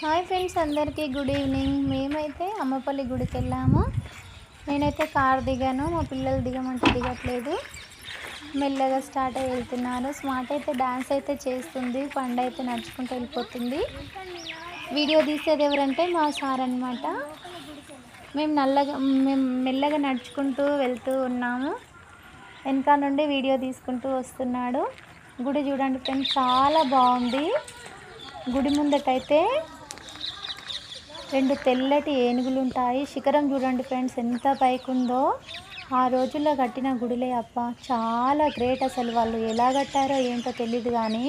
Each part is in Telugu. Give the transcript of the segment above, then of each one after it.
హాయ్ ఫ్రెండ్స్, అందరికీ గుడ్ ఈవినింగ్. మేమైతే అమ్మపల్లి గుడికి వెళ్ళాము. నేనైతే కార్ దిగాను, మా పిల్లలు దిగమంటే దిగట్లేదు. మెల్లగా స్టార్ట్ అయ్యి వెళ్తున్నారు. స్మార్ట్ అయితే డ్యాన్స్ అయితే చేస్తుంది, పండు అయితే నడుచుకుంటూ వెళ్ళిపోతుంది. వీడియో తీసేది ఎవరంటే మా సార్ అనమాట. మేము మెల్లగా నడుచుకుంటూ వెళ్తూ ఉన్నాము. వెనక నుండి వీడియో తీసుకుంటూ వస్తున్నాడు. గుడి చూడండి ఫ్రెండ్స్, చాలా బాగుంది. గుడి ముందటైతే 2 తెల్లటి ఏనుగులు ఉంటాయి. శిఖరం చూడండి ఫ్రెండ్స్, ఎంత పైకి ఉందో. ఆ రోజుల్లో కట్టిన గుడిలే అప్ప, చాలా గ్రేట్. అసలు వాళ్ళు ఎలా కట్టారో ఏంటో తెలియదు, కానీ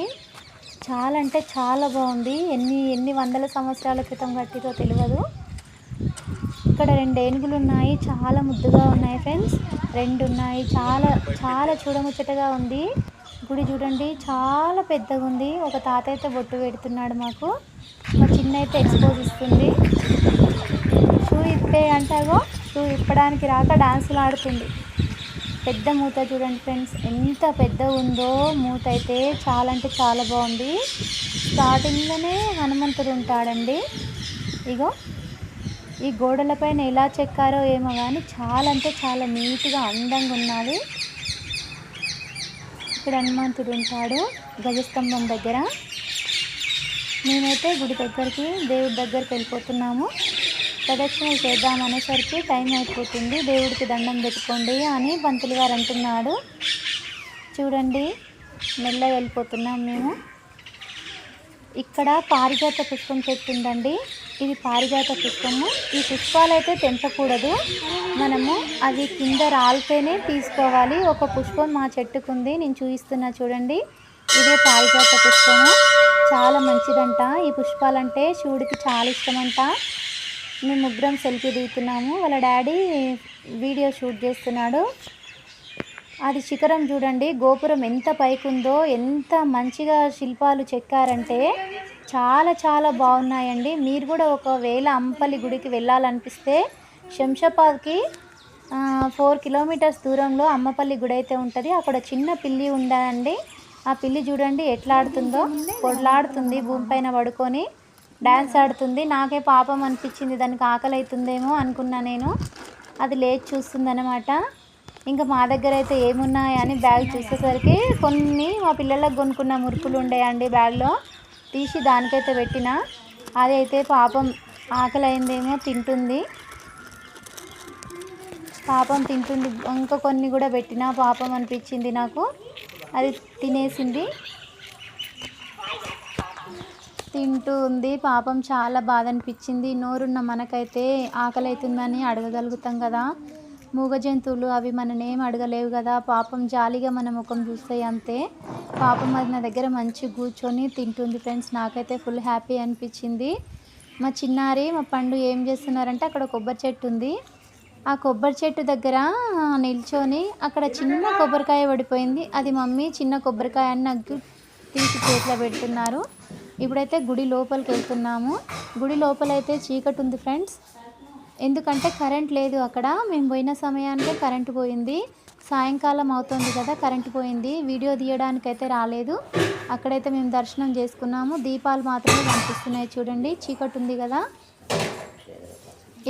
చాలా అంటే చాలా బాగుంది. ఎన్ని వందల సంవత్సరాల క్రితం కట్టిరో తెలియదు. ఇక్కడ 2 ఏనుగులు ఉన్నాయి, చాలా ముద్దుగా ఉన్నాయి ఫ్రెండ్స్. 2 ఉన్నాయి, చాలా చాలా చూడముచ్చటగా ఉంది. గుడి చూడండి, చాలా పెద్దగా ఉంది. ఒక తాత అయితే బొట్టు పెడుతున్నాడు మాకు. మా చిన్న అయితే ఎక్స్పోజ్ ఇస్తుంది. షూ ఇప్పే అంటాగో, షూ ఇప్పడానికి రాక డాన్సులు ఆడుతుంది. పెద్ద మూత చూడండి ఫ్రెండ్స్, ఎంత పెద్దగా ఉందో మూత అయితే. చాలా అంటే చాలా బాగుంది. స్టార్టింగ్లోనే హనుమంతుడు ఉంటాడండి. ఇగో ఈ గోడలపైన ఎలా చెక్కారో ఏమో కానీ చాలా అంటే చాలా నీట్గా అందంగా ఉన్నది. ఇక్కడ హనుమంతుడు ఉంటాడు ధ్వజస్తంభం దగ్గర. మేమైతే గుడి దగ్గరికి, దేవుడి దగ్గరికి వెళ్ళిపోతున్నాము. ప్రదక్షిణలు చేద్దామనేసరికి టైం అయిపోతుంది. దేవుడికి దండం పెట్టుకోండి అని పంతులు గారు అంటున్నాడు. చూడండి, మెల్లగా వెళ్ళిపోతున్నాం మేము. ఇక్కడ పారిజాత పుష్పం చెట్టు ఉందండి. ఇది పారిజాత పుష్పము. ఈ పుష్పాలు అయితే తెంపకూడదు, మనము అవి కింద రాలితేనే తీసుకోవాలి. ఒక పుష్పం మా చెట్టుకుంది, నేను చూపిస్తున్నా చూడండి. ఇదే పారిజాత పుష్పము, చాలా మంచిదంట. ఈ పుష్పాలంటే శివుడికి చాలా ఇష్టమంట. మేము ముగ్గురం సెల్ఫీ దిగుతున్నాము. వాళ్ళ డాడీ వీడియో షూట్ చేస్తున్నాడు. అది శిఖరం చూడండి, గోపురం ఎంత పైకి ఉందో, ఎంత మంచిగా శిల్పాలు చెక్కారంటే చాలా చాలా బాగున్నాయండి. మీరు కూడా ఒకవేళ అమ్మపల్లి గుడికి వెళ్ళాలనిపిస్తే శంషాబాద్కి 4 కిలోమీటర్స్ దూరంలో అమ్మపల్లి గుడి అయితే ఉంటుంది. అక్కడ చిన్న పిల్లి ఉందండి. ఆ పిల్లి చూడండి ఎట్లా ఆడుతుందో, పొడలాడుతుంది, భూమిపైన పడుకొని డ్యాన్స్ ఆడుతుంది. నాకే పాపం అనిపించింది, దానికి ఆకలి అవుతుందేమో అనుకున్నా నేను. అది లేచి చూస్తుంది అన్నమాట. ఇంకా మా దగ్గర అయితే ఏమున్నాయని బ్యాగ్ చూసేసరికి కొన్ని మా పిల్లలకు కొనుక్కున్న మురుకులు ఉండేయండి బ్యాగ్లో. తీసి దానికైతే పెట్టిన. అదైతే పాపం ఆకలి అయిందేమో, తింటుంది. పాపం తింటుంది. ఇంకా కొన్ని కూడా పెట్టిన, పాపం అనిపించింది నాకు. అది తినేసింది, తింటూ ఉంది. పాపం చాలా బాధ అనిపించింది. నోరున్న మనకైతే ఆకలి అవుతుందని అడగగలుగుతాం కదా. మూగ జంతువులు అవి మననేం అడగలేవు కదా. పాపం జాలిగా మన ముఖం చూస్తాయి అంతే. పాపం అది నా దగ్గర మంచి కూర్చొని తింటుంది ఫ్రెండ్స్. నాకైతే ఫుల్ హ్యాపీ అనిపించింది. మా చిన్నారి మా పండు ఏం చేస్తున్నారంటే, అక్కడ కొబ్బరి చెట్టు ఉంది. ఆ కొబ్బరి చెట్టు దగ్గర నిల్చొని అక్కడ చిన్న కొబ్బరికాయ పడిపోయింది. అది మమ్మీ చిన్న కొబ్బరికాయ అని నాకు తీసి చేతిలో పెడుతున్నారు. ఇప్పుడైతే గుడి లోపలికి వెళ్తున్నాము. గుడి లోపలైతే చీకటి ఉంది ఫ్రెండ్స్, ఎందుకంటే కరెంట్ లేదు అక్కడ. మేము పోయిన సమయానికే కరెంటు పోయింది. సాయంకాలం అవుతుంది కదా, కరెంటు పోయింది. వీడియో తీయడానికైతే రాలేదు. అక్కడైతే మేము దర్శనం చేసుకున్నాము. దీపాలు మాత్రమే కనిపిస్తున్నాయి చూడండి, చీకటి ఉంది కదా,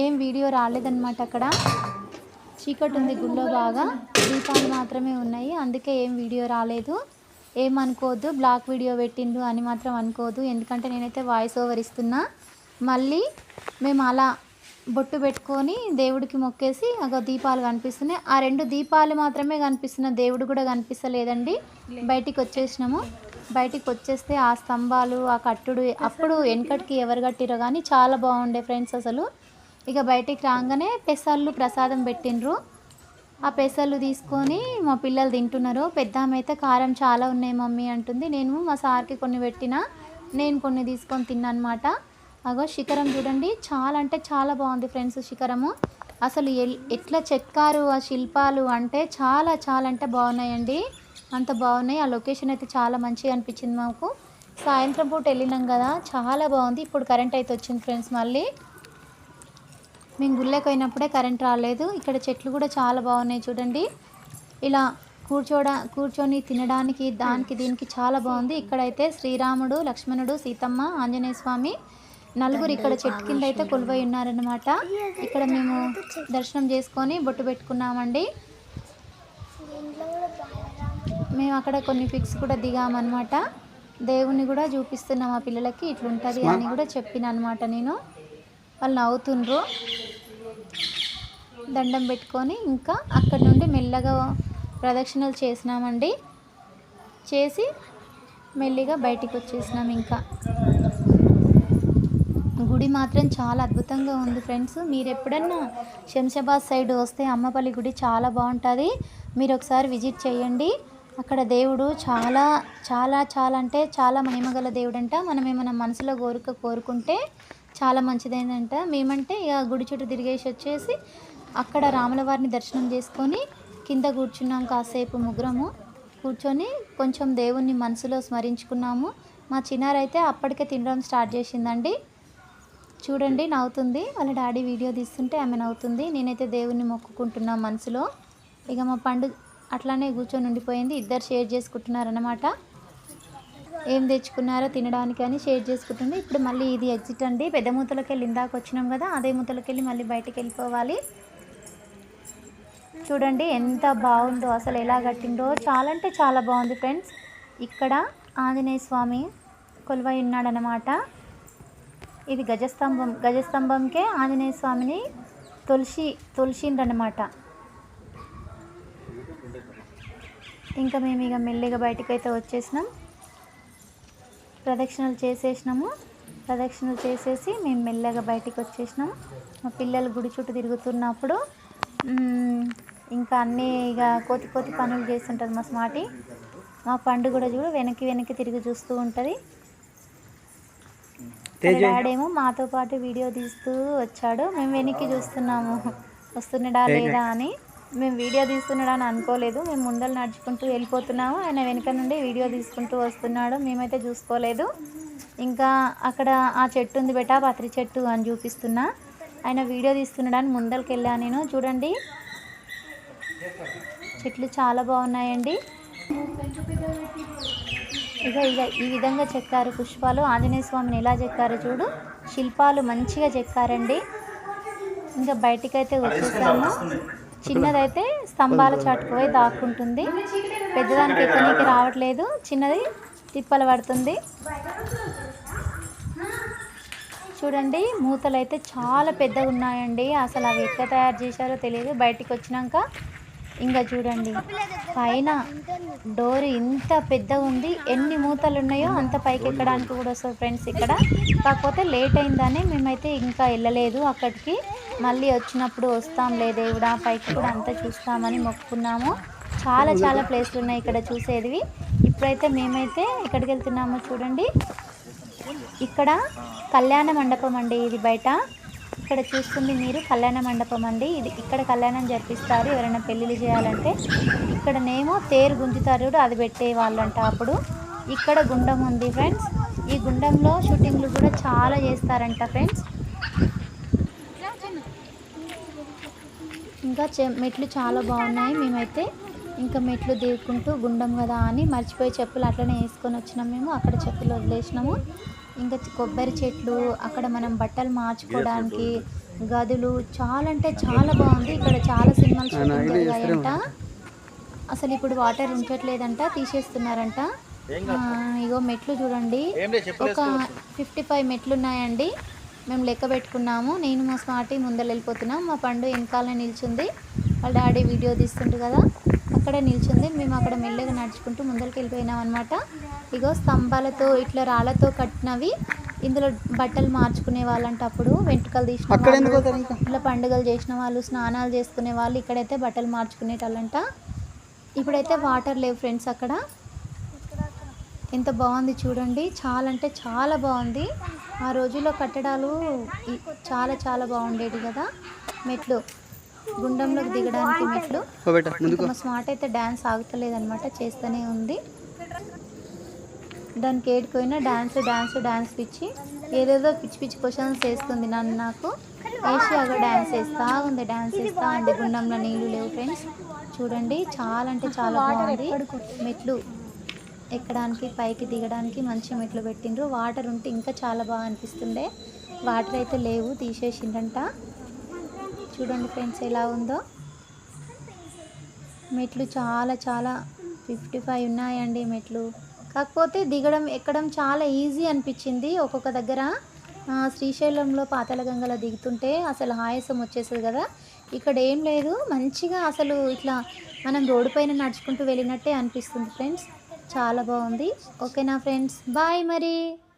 ఏం వీడియో రాలేదన్నమాట. అక్కడ చీకటి ఉంది గుళ్ళో, బాగా దీపాలు మాత్రమే ఉన్నాయి, అందుకే ఏం వీడియో రాలేదు. ఏమనుకోవద్దు, బ్లాక్ వీడియో పెట్టిండు అని మాత్రం అనుకోవద్దు, ఎందుకంటే నేనైతే వాయిస్ ఓవర్ ఇస్తున్నా. మళ్ళీ మేము అలా బొట్టు పెట్టుకొని దేవుడికి మొక్కేసి అగో దీపాలు కనిపిస్తున్నాయి. ఆ 2 దీపాలు మాత్రమే కనిపిస్తున్నాయి, దేవుడు కూడా కనిపిస్తలేదండి. బయటికి వచ్చేసినాము. బయటికి వచ్చేస్తే ఆ స్తంభాలు, ఆ కట్టుడు అప్పుడు వెనకటికి ఎవరు కట్టిరో కానీ చాలా బాగుండే ఫ్రెండ్స్ అసలు. ఇక బయటికి రాగానే పెసళ్ళు ప్రసాదం పెట్టిండ్రు. ఆ పెసళ్ళు తీసుకొని మా పిల్లలు తింటున్నారు. పెద్ద ఆమె అయితే కారం చాలా ఉన్నాయి మమ్మీ అంటుంది. నేను మా సార్కి కొన్ని పెట్టిన, నేను కొన్ని తీసుకొని తిన్నా అనమాట. అగో శిఖరం చూడండి, చాలా అంటే చాలా బాగుంది ఫ్రెండ్స్. శిఖరము అసలు ఎట్లా చెక్కారు ఆ శిల్పాలు అంటే చాలా చాలా అంటే బాగున్నాయండి, అంత బాగున్నాయి. ఆ లొకేషన్ అయితే చాలా మంచిగా అనిపించింది మాకు. సాయంత్రం పూట వెళ్ళినాం కదా, చాలా బాగుంది. ఇప్పుడు కరెంట్ అయితే వచ్చింది ఫ్రెండ్స్. మళ్ళీ మేము గుళ్ళకి పోయినప్పుడే కరెంట్ రాలేదు. ఇక్కడ చెట్లు కూడా చాలా బాగున్నాయి చూడండి. ఇలా కూర్చొని తినడానికి దానికి దీనికి చాలా బాగుంది. ఇక్కడైతే శ్రీరాముడు, లక్ష్మణుడు, సీతమ్మ, ఆంజనేయ స్వామి నలుగురు ఇక్కడ చెట్టు కింద అయితే కొలువై ఉన్నారనమాట. ఇక్కడ మేము దర్శనం చేసుకొని బొట్టు పెట్టుకున్నామండి. మేము అక్కడ కొన్ని పిక్స్ కూడా దిగామన్నమాట. దేవుణ్ణి కూడా చూపిస్తున్నాం ఆ పిల్లలకి, ఇట్లుంటుంది అని కూడా చెప్పిన అనమాట నేను. వాళ్ళు నవ్వుతుండ్రు. దండం పెట్టుకొని ఇంకా అక్కడ నుండి మెల్లగా ప్రదక్షిణలు చేసినామండి. చేసి మెల్లిగా బయటికి వచ్చేసినాం. ఇంకా గుడి మాత్రం చాలా అద్భుతంగా ఉంది ఫ్రెండ్స్. మీరు ఎప్పుడన్నా శంషాబాద్ సైడ్ వస్తే అమ్మపల్లి గుడి చాలా బాగుంటుంది. మీరు ఒకసారి విజిట్ చేయండి. అక్కడ దేవుడు చాలా చాలా చాలా అంటే చాలా మహిమగల దేవుడు అంట. మనం ఏమైనా మనసులో కోరుకుంటే చాలా మంచిదేనంట. మేమంటే ఇక గుడి చుట్టూ తిరిగేసి వచ్చేసి అక్కడ రాముల వారిని దర్శనం చేసుకొని కింద కూర్చున్నాం. కాసేపు ముగ్గురము కూర్చొని కొంచెం దేవుణ్ణి మనసులో స్మరించుకున్నాము. మా చిన్నారైతే అప్పటికే తినడం స్టార్ట్ చేసిందండి. చూడండి నవ్వుతుంది. వాళ్ళ డాడీ వీడియో తీస్తుంటే ఆమె నవ్వుతుంది. నేనైతే దేవుణ్ణి మొక్కుకుంటున్నా మనసులో. ఇక మా పండు అట్లానే కూర్చొని ఉండిపోయింది. ఇద్దరు షేర్ చేసుకుంటున్నారన్నమాట. ఏం తెచ్చుకున్నారో తినడానికి అని షేర్ చేసుకుంటుంది. ఇప్పుడు మళ్ళీ ఇది ఎగ్జిట్ అండి. పెద్ద మూతలకి వెళ్ళి ఇందాక వచ్చినాం కదా, అదే మూతలకి వెళ్ళి మళ్ళీ బయటికి వెళ్ళిపోవాలి. చూడండి ఎంత బాగుందో, అసలు ఎలా కట్టిందో చాలా అంటే చాలా బాగుంది ఫ్రెండ్స్. ఇక్కడ ఆంజనేయ స్వామి కొలువై ఉన్నాడనమాట. ఇది గజస్తంభంకే ఆంజనేయ స్వామిని తొలిచిండ్రనమాట. ఇంకా మేము ఇక మెల్లిగా బయటకైతే వచ్చేసినాం. ప్రదక్షిణలు చేసేసి మేము మెల్లగా బయటికి వచ్చేసినాం. మా పిల్లలు గుడి చుట్టూ తిరుగుతున్నప్పుడు ఇంకా అన్నీ ఇక కోతి పనులు చేస్తుంటుంది మా స్మార్టీ. మా పండు కూడా చూడు వెనక్కి తిరిగి చూస్తూ ఉంటుంది. డాడేమో మాతో పాటు వీడియో తీస్తూ వచ్చాడు. మేము వెనక్కి చూస్తున్నాము వస్తున్నాడా లేదా అని. మేము వీడియో తీస్తున్నాడా అని అనుకోలేదు. మేము ముందలు నడుచుకుంటూ వెళ్ళిపోతున్నాము. ఆయన వెనక నుండి వీడియో తీసుకుంటూ వస్తున్నాడు. మేమైతే చూసుకోలేదు. ఇంకా అక్కడ ఆ చెట్టు ఉంది బెటా, పత్రి చెట్టు అని చూపిస్తున్నా. ఆయన వీడియో తీస్తున్నాడా అని ముందరికి వెళ్ళాను నేను. చూడండి చెట్లు చాలా బాగున్నాయండి. ఇక ఈ విధంగా చెక్కారు పుష్పాలు. ఆంజనేయ స్వామిని ఎలా చెక్కారు చూడు, శిల్పాలు మంచిగా చెక్కారండి. ఇంకా బయటికైతే వచ్చేసాము. చిన్నదైతే స్తంభాల చాటుకు పోయి దాక్కుంటుంది. పెద్దదానికి ఎక్కడానికి రావట్లేదు. చిన్నది తిప్పలు పడుతుంది. చూడండి మూతలు అయితే చాలా పెద్దగా ఉన్నాయండి. అసలు అవి ఎట్లా తయారు చేశారో తెలియదు. బయటికి వచ్చినాక ఇంకా చూడండి పైన డోర్ ఇంత పెద్దగా ఉంది. ఎన్ని మూతలు ఉన్నాయో అంత పైకి ఎక్కడానికి కూడా వస్తుంది ఫ్రెండ్స్ ఇక్కడ. కాకపోతే లేట్ అయిందని మేమైతే ఇంకా వెళ్ళలేదు అక్కడికి. మళ్ళీ వచ్చినప్పుడు వస్తాంలే దేవుడా పైకి కూడా అంతా చూస్తామని మొక్కుకున్నాము. చాలా ప్లేస్లు ఉన్నాయి ఇక్కడ చూసేవి. ఇప్పుడైతే మేమైతే ఎక్కడికి వెళ్తున్నామో చూడండి. ఇక్కడ కళ్యాణ మండపం అండి. ఇది బయట ఇక్కడ చూస్తుంది మీరు కళ్యాణ మండపం అండి. ఇది ఇక్కడ కళ్యాణం జరిపిస్తారు ఎవరైనా పెళ్ళిళ్ళు చేయాలంటే. ఇక్కడనేమో తేరు గుంజుతారు, అది పెట్టే వాళ్ళంట. అప్పుడు ఇక్కడ గుండం ఉంది ఫ్రెండ్స్. ఈ గుండంలో షూటింగ్లు కూడా చాలా చేస్తారంట ఫ్రెండ్స్. ఇంకా మెట్లు చాలా బాగున్నాయి. మేమైతే ఇంకా మెట్లు దిగుకుంటూ గుండం కదా అని మర్చిపోయి చెప్పులు అట్లనే వేసుకొని వచ్చినాం. మేము అక్కడ చెప్పులు వదిలేసినాము. ఇంకా కొబ్బరి చెట్లు, అక్కడ మనం బట్టలు మార్చుకోవడానికి గదులు చాలా అంటే చాలా బాగుంది. ఇక్కడ చాలా సినిమాలు షూటింగ్ జరిగాయంట. అసలు ఇప్పుడు వాటర్ ఉంచట్లేదంట, తీసేస్తున్నారంట. ఇగో మెట్లు చూడండి, ఒక 55 మెట్లు ఉన్నాయండి. మేము లెక్క పెట్టుకున్నాము. నేను మా స్మార్టీ ముందర వెళ్ళిపోతున్నాం. మా పండు వెనకాల నిల్చుంది. వాళ్ళ డాడీ వీడియో తీస్తుంటు కదా అక్కడే నిల్చుంది. మేము అక్కడ మెల్లగా నడుచుకుంటూ ముందరికి వెళ్ళిపోయినాం అనమాట. ఇగో స్తంభాలతో ఇట్లా రాళ్ళతో కట్టినవి. ఇందులో బట్టలు మార్చుకునే వాళ్ళంట. అప్పుడు వెంట్రుకలు తీసిన వాళ్ళు, ఇట్లా పండుగలు చేసిన వాళ్ళు, స్నానాలు చేసుకునే వాళ్ళు ఇక్కడైతే బట్టలు మార్చుకునేటోళ్ళంట. ఇప్పుడైతే వాటర్ లేవు ఫ్రెండ్స్ అక్కడ. ఎంత బాగుంది చూడండి, చాలా అంటే చాలా బాగుంది. ఆ రోజుల్లో కట్టడాలు చాలా బాగుండేది కదా. మెట్లు గుండంలోకి దిగడానికి మెట్లు. మా స్మార్ట్ అయితే డ్యాన్స్ ఆగుతలేదన్నమాట, చేస్తూనే ఉంది. దానికి ఏడుకోయినా డ్యాన్స్ పిచ్చి ఏదేదో పిచ్చి క్వశ్చన్స్ వేస్తుంది నాకు వేసి అక్కడ డ్యాన్స్ వేస్తూ ఉంది. గుండంలో నీళ్ళు లేవు ఫ్రెండ్స్. చూడండి చాలా అంటే చాలా బాగుంది. మెట్లు ఎక్కడానికి పైకి దిగడానికి మంచి మెట్లు పెట్టిండ్రు. వాటర్ ఉంటే ఇంకా చాలా బాగా అనిపిస్తుండే. వాటర్ అయితే లేవు, తీసేసిండంట. చూడండి ఫ్రెండ్స్ ఎలా ఉందో. మెట్లు చాలా చాలా 55 ఉన్నాయండి మెట్లు. కాకపోతే దిగడం ఎక్కడం చాలా ఈజీ అనిపించింది. ఒక్కొక్క దగ్గర శ్రీశైలంలో పాతాళగంగలో దిగుతుంటే అసలు ఆయాసం వచ్చేస్తుంది కదా, ఇక్కడ ఏం లేదు. మంచిగా అసలు ఇట్లా మనం రోడ్డు పైన నడుచుకుంటూ వెళ్ళినట్టే అనిపిస్తుంది ఫ్రెండ్స్. చాలా బాగుంది. ఓకేనా ఫ్రెండ్స్, బాయ్ మరి.